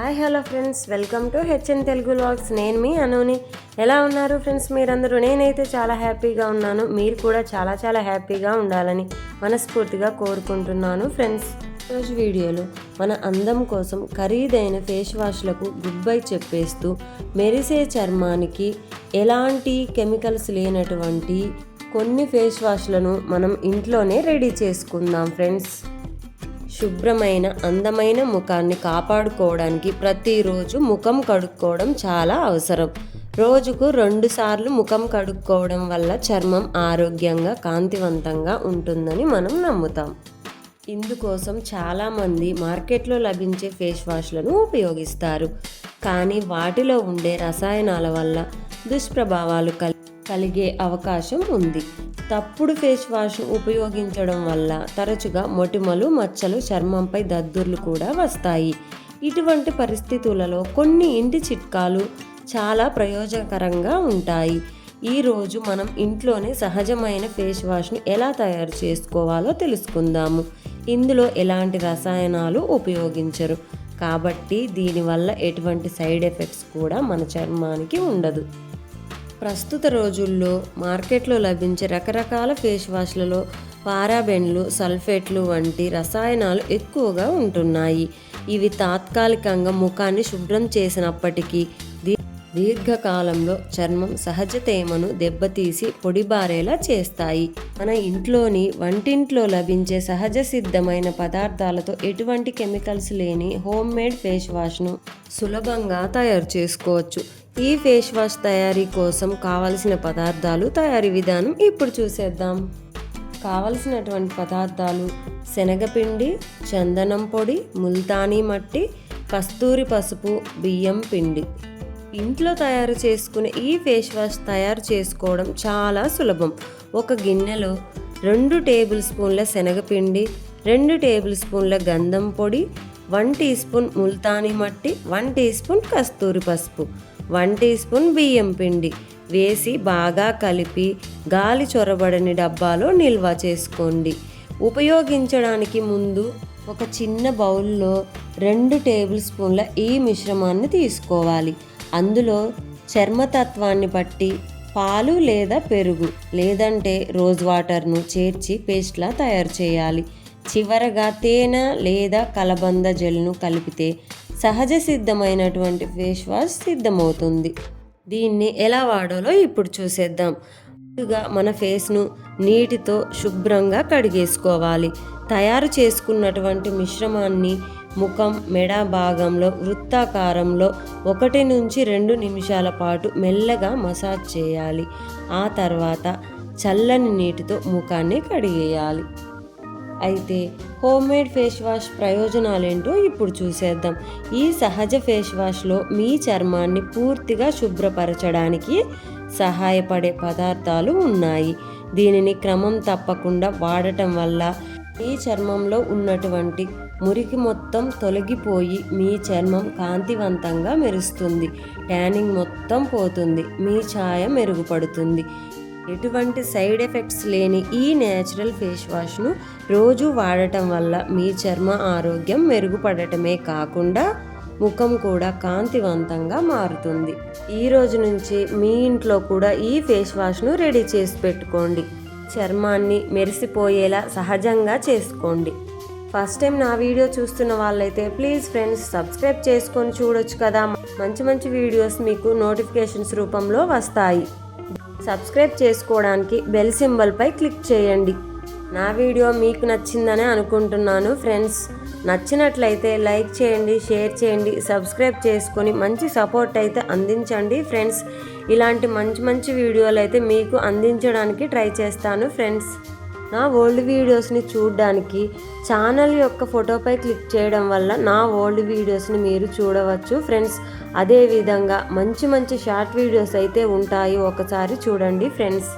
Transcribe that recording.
Hi hello friends, welcome to HN Telugu vlogs. నేను మీ అనుని. ఎలా ఉన్నారు ఫ్రెండ్స్ మీరందరూ? నేనైతే చాలా హ్యాపీగా ఉన్నాను. మీరు కూడా చాలా చాలా హ్యాపీగా ఉండాలని మనస్ఫూర్తిగా కోరుకుంటున్నాను ఫ్రెండ్స్. ఈరోజు వీడియోలో మన అందం కోసం ఖరీదైన ఫేస్ వాష్లకు గుడ్ బై చెప్పేస్తూ మెరిసే చర్మానికి ఎలాంటి కెమికల్స్ లేనటువంటి కొన్ని ఫేస్ వాష్లను మనం ఇంట్లోనే రెడీ చేసుకుందాం ఫ్రెండ్స్. శుభ్రమైన అందమైన ముఖాన్ని కాపాడుకోవడానికి ప్రతిరోజు ముఖం కడుక్కోవడం చాలా అవసరం. రోజుకు 2 సార్లు ముఖం కడుక్కోవడం వల్ల చర్మం ఆరోగ్యంగా కాంతివంతంగా ఉంటుందని మనం నమ్ముతాం. ఇందుకోసం చాలామంది మార్కెట్లో లభించే ఫేస్ వాష్లను ఉపయోగిస్తారు. కానీ వాటిలో ఉండే రసాయనాల వల్ల దుష్ప్రభావాలు కలిగే అవకాశం ఉంది. తప్పుడు ఫేస్ వాష్ ఉపయోగించడం వల్ల తరచుగా మొటిమలు, మచ్చలు, చర్మంపై దద్దుర్లు కూడా వస్తాయి. ఇటువంటి పరిస్థితులలో కొన్ని ఇంటి చిట్కాలు చాలా ప్రయోజనకరంగా ఉంటాయి. ఈరోజు మనం ఇంట్లోనే సహజమైన ఫేస్ వాష్ని ఎలా తయారు చేసుకోవాలో తెలుసుకుందాము. ఇందులో ఎలాంటి రసాయనాలు ఉపయోగించరు కాబట్టి దీనివల్ల ఎటువంటి సైడ్ ఎఫెక్ట్స్ కూడా మన చర్మానికి ఉండదు. ప్రస్తుత రోజుల్లో మార్కెట్లో లభించే రకరకాల ఫేస్ వాష్లలో పారాబెన్లు, సల్ఫేట్లు వంటి రసాయనాలు ఎక్కువగా ఉంటున్నాయి. ఇవి తాత్కాలికంగా ముఖాన్ని శుభ్రం చేసినప్పటికీ దీర్ఘకాలంలో చర్మం సహజ తేమను దెబ్బతీసి పొడిబారేలా చేస్తాయి. మన ఇంట్లోని వంటింట్లో లభించే సహజ సిద్ధమైన పదార్థాలతో ఎటువంటి కెమికల్స్ లేని హోమ్ మేడ్ ఫేస్ వాష్ను సులభంగా తయారు చేసుకోవచ్చు. ఈ ఫేస్ వాష్ తయారీ కోసం కావలసిన పదార్థాలు, తయారీ విధానం ఇప్పుడు చూసేద్దాం. కావలసినటువంటి పదార్థాలు: శనగపిండి, చందనం పొడి, ముల్తానీ మట్టి, కస్తూరి పసుపు, బియ్యం పిండి. ఇంట్లో తయారు చేసుకునే ఈ ఫేస్ వాష్ తయారు చేసుకోవడం చాలా సులభం. ఒక గిన్నెలో 2 టేబుల్ స్పూన్ల శనగపిండి, 2 టేబుల్ స్పూన్ల గంధం పొడి, 1 టీ స్పూన్ ముల్తానీ మట్టి, 1 టీ స్పూన్ కస్తూరి పసుపు, 1 టీ స్పూన్ బియ్యం పిండి వేసి బాగా కలిపి గాలి చొరబడని డబ్బాలో నిల్వ చేసుకోండి. ఉపయోగించడానికి ముందు ఒక చిన్న బౌల్లో 2 టేబుల్ స్పూన్ల ఈ మిశ్రమాన్ని తీసుకోవాలి. అందులో చర్మతత్వాన్ని బట్టి పాలు లేదా పెరుగు లేదంటే రోజ్ వాటర్ను చేర్చి పేస్ట్లా తయారు చేయాలి. చివరగా తేనె లేదా కలబంద జెల్ను కలిపితే సహజ సిద్ధమైనటువంటి ఫేస్ వాష్ సిద్ధమవుతుంది. దీన్ని ఎలా వాడాలో ఇప్పుడు చూసేద్దాం. ముందుగా మన ఫేస్ను నీటితో శుభ్రంగా కడిగేసుకోవాలి. తయారు చేసుకున్నటువంటి మిశ్రమాన్ని ముఖం, మెడ భాగంలో వృత్తాకారంలో 1 నుంచి 2 నిమిషాల పాటు మెల్లగా మసాజ్ చేయాలి. ఆ తర్వాత చల్లని నీటితో ముఖాన్ని కడిగేయాలి. అయితే హోమ్ మేడ్ ఫేస్ వాష్ ప్రయోజనాలేంటో ఇప్పుడు చూసేద్దాం. ఈ సహజ ఫేస్ వాష్లో మీ చర్మాన్ని పూర్తిగా శుభ్రపరచడానికి సహాయపడే పదార్థాలు ఉన్నాయి. దీనిని క్రమం తప్పకుండా వాడటం వల్ల మీ చర్మంలో ఉన్నటువంటి మురికి మొత్తం తొలగిపోయి మీ చర్మం కాంతివంతంగా మెరుస్తుంది. ట్యానింగ్ మొత్తం పోతుంది. మీ ఛాయ మెరుగుపడుతుంది. ఎటువంటి సైడ్ ఎఫెక్ట్స్ లేని ఈ నేచురల్ ఫేస్ వాష్ను రోజు వాడటం వల్ల మీ చర్మ ఆరోగ్యం మెరుగుపడటమే కాకుండా ముఖం కూడా కాంతివంతంగా మారుతుంది. ఈ రోజు నుంచి మీ ఇంట్లో కూడా ఈ ఫేస్ వాష్ను రెడీ చేసి పెట్టుకోండి. చర్మాన్ని మెరిసిపోయేలా సహజంగా చేసుకోండి. ఫస్ట్ టైం నా వీడియో చూస్తున్న వాళ్ళైతే ప్లీజ్ ఫ్రెండ్స్ సబ్స్క్రైబ్ చేసుకొని చూడొచ్చు కదా. మంచి మంచి వీడియోస్ మీకు నోటిఫికేషన్స్ రూపంలో వస్తాయి. సబ్స్క్రైబ్ చేసుకోవడానికి బెల్ సింబల్పై క్లిక్ చేయండి. నా వీడియో మీకు నచ్చిందనే అనుకుంటున్నాను ఫ్రెండ్స్. నచ్చినట్లయితే లైక్ చేయండి, షేర్ చేయండి, సబ్స్క్రైబ్ చేసుకొని మంచి సపోర్ట్ అయితే అందించండి ఫ్రెండ్స్. ఇలాంటి మంచి మంచి వీడియోలు అయితే మీకు అందించడానికి ట్రై చేస్తాను ఫ్రెండ్స్. నా ఓల్డ్ వీడియోస్ని చూడడానికి ఛానల్ యొక్క ఫోటోపై క్లిక్ చేయడం వల్ల నా ఓల్డ్ వీడియోస్ని మీరు చూడవచ్చు ఫ్రెండ్స్. అదేవిధంగా మంచి మంచి షార్ట్ వీడియోస్ అయితే ఉంటాయి, ఒకసారి చూడండి ఫ్రెండ్స్.